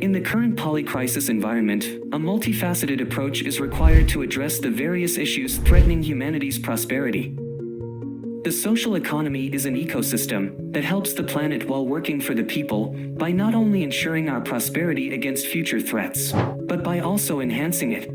In the current polycrisis environment, a multifaceted approach is required to address the various issues threatening humanity's prosperity. The social economy is an ecosystem that helps the planet while working for the people by not only ensuring our prosperity against future threats, but by also enhancing it.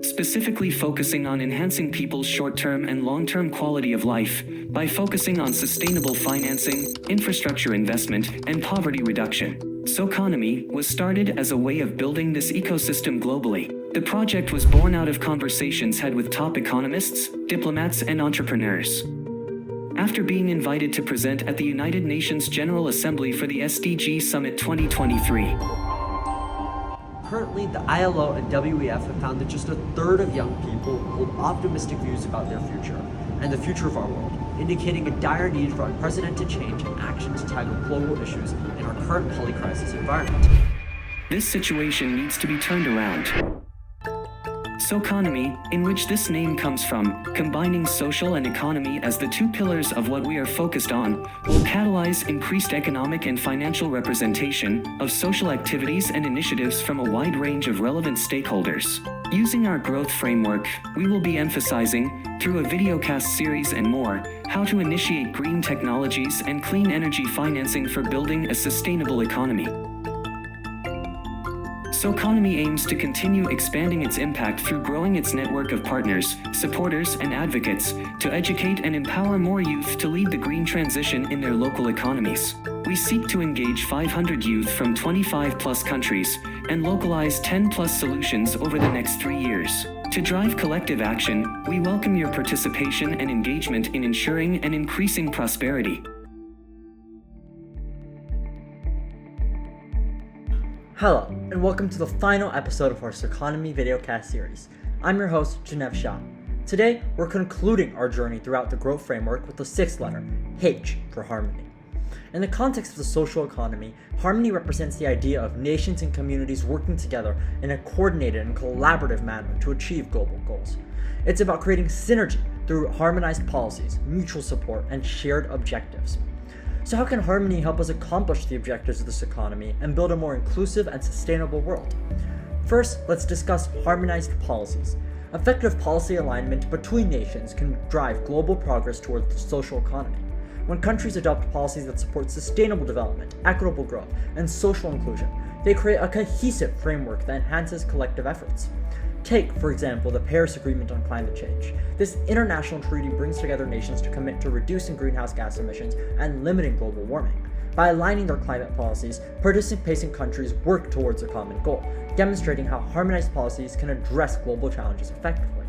Specifically focusing on enhancing people's short-term and long-term quality of life by focusing on sustainable financing, infrastructure investment, and poverty reduction. Soconomy was started as a way of building this ecosystem globally. The project was born out of conversations had with top economists, diplomats, and entrepreneurs. After being invited to present at the United Nations General Assembly for the SDG Summit 2023. Currently, the ILO and WEF have found that just a third of young people hold optimistic views about their future and the future of our world, indicating a dire need for unprecedented change and action to tackle global issues in our current polycrisis environment. This situation needs to be turned around. Soconomy, in which this name comes from, combining social and economy as the two pillars of what we are focused on, will catalyze increased economic and financial representation of social activities and initiatives from a wide range of relevant stakeholders. Using our growth framework, we will be emphasizing, through a videocast series and more, how to initiate green technologies and clean energy financing for building a sustainable economy. Soconomy aims to continue expanding its impact through growing its network of partners, supporters, and advocates to educate and empower more youth to lead the green transition in their local economies. We seek to engage 500 youth from 25+ countries and localize 10+ solutions over the next 3 years. To drive collective action, we welcome your participation and engagement in ensuring and increasing prosperity. Hello, and welcome to the final episode of our Soconomy Videocast series. I'm your host, Janev Shah. Today, we're concluding our journey throughout the growth framework with the sixth letter, H, for harmony. In the context of the social economy, harmony represents the idea of nations and communities working together in a coordinated and collaborative manner to achieve global goals. It's about creating synergy through harmonized policies, mutual support, and shared objectives. So how can harmony help us accomplish the objectives of this economy and build a more inclusive and sustainable world? First, let's discuss harmonized policies. Effective policy alignment between nations can drive global progress towards the social economy. When countries adopt policies that support sustainable development, equitable growth, and social inclusion, they create a cohesive framework that enhances collective efforts. Take, for example, the Paris Agreement on Climate Change. This international treaty brings together nations to commit to reducing greenhouse gas emissions and limiting global warming. By aligning their climate policies, participating countries work towards a common goal, demonstrating how harmonized policies can address global challenges effectively.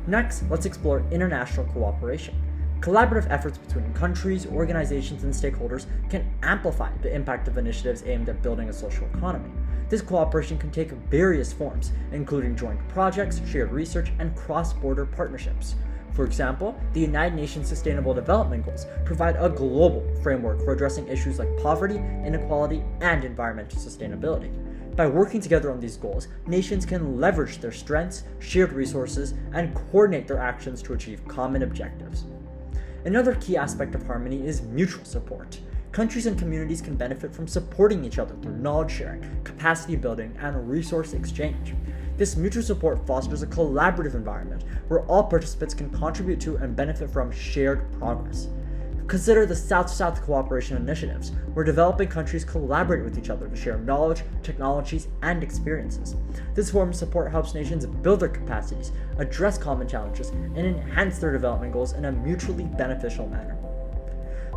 Next, let's explore international cooperation. Collaborative efforts between countries, organizations, and stakeholders can amplify the impact of initiatives aimed at building a social economy. This cooperation can take various forms, including joint projects, shared research, and cross-border partnerships. For example, the United Nations Sustainable Development Goals provide a global framework for addressing issues like poverty, inequality, and environmental sustainability. By working together on these goals, nations can leverage their strengths, shared resources, and coordinate their actions to achieve common objectives. Another key aspect of harmony is mutual support. Countries and communities can benefit from supporting each other through knowledge sharing, capacity building, and resource exchange. This mutual support fosters a collaborative environment where all participants can contribute to and benefit from shared progress. Consider the South-South cooperation initiatives, where developing countries collaborate with each other to share knowledge, technologies, and experiences. This form of support helps nations build their capacities, address common challenges, and enhance their development goals in a mutually beneficial manner.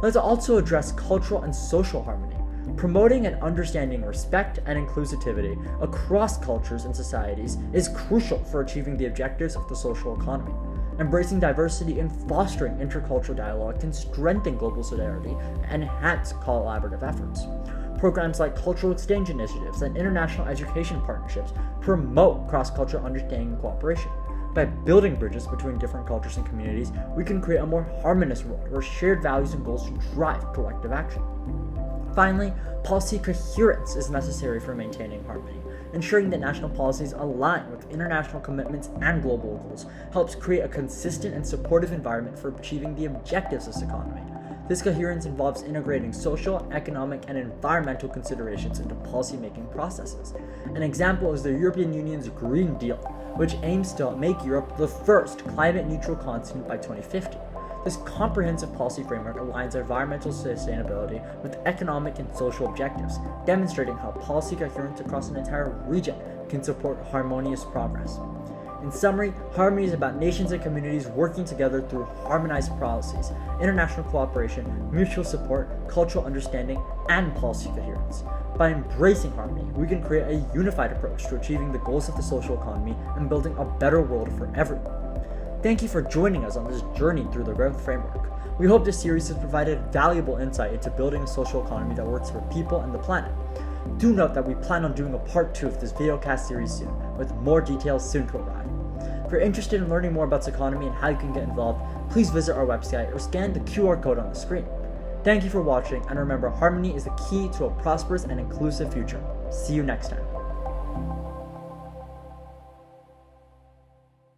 Let's also address cultural and social harmony. Promoting and understanding respect and inclusivity across cultures and societies is crucial for achieving the objectives of the social economy. Embracing diversity and fostering intercultural dialogue can strengthen global solidarity and enhance collaborative efforts. Programs like cultural exchange initiatives and international education partnerships promote cross-cultural understanding and cooperation. By building bridges between different cultures and communities, we can create a more harmonious world where shared values and goals drive collective action. Finally, policy coherence is necessary for maintaining harmony. Ensuring that national policies align with international commitments and global goals helps create a consistent and supportive environment for achieving the objectives of this economy. This coherence involves integrating social, economic, and environmental considerations into policy-making processes. An example is the European Union's Green Deal, which aims to make Europe the first climate-neutral continent by 2050. This comprehensive policy framework aligns environmental sustainability with economic and social objectives, demonstrating how policy coherence across an entire region can support harmonious progress. In summary, Harmony is about nations and communities working together through harmonized policies, international cooperation, mutual support, cultural understanding, and policy coherence. By embracing harmony, we can create a unified approach to achieving the goals of the social economy and building a better world for everyone. Thank you for joining us on this journey through the growth framework. We hope this series has provided valuable insight into building a social economy that works for people and the planet. Do note that we plan on doing a part 2 of this videocast series soon, with more details soon to arrive. If you're interested in learning more about Soconomy and how you can get involved, please visit our website or scan the QR code on the screen. Thank you for watching, and remember, harmony is the key to a prosperous and inclusive future. See you next time.